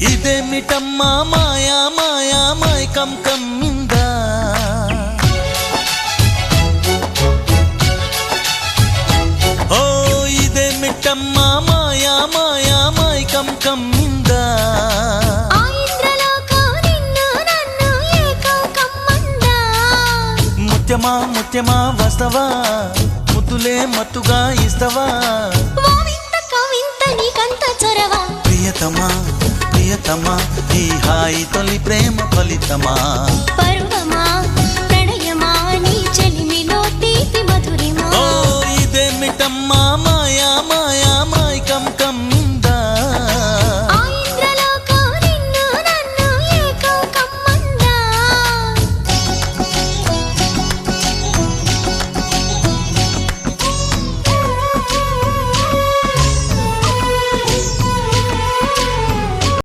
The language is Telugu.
ఇదేమిటమ్మా మాయా మాయా మైకం కమ్మిందా ఓ ఇదేమిటమ్మా మాయా మాయా మైకం కమ్మిందా ముత్యమా ముత్యమా వస్తవా ముద్దులే మత్తుగా ఇస్తవా ప్రియతమా ప్రియతమా ఈ హాయి తొలి ప్రేమ ఫలితమా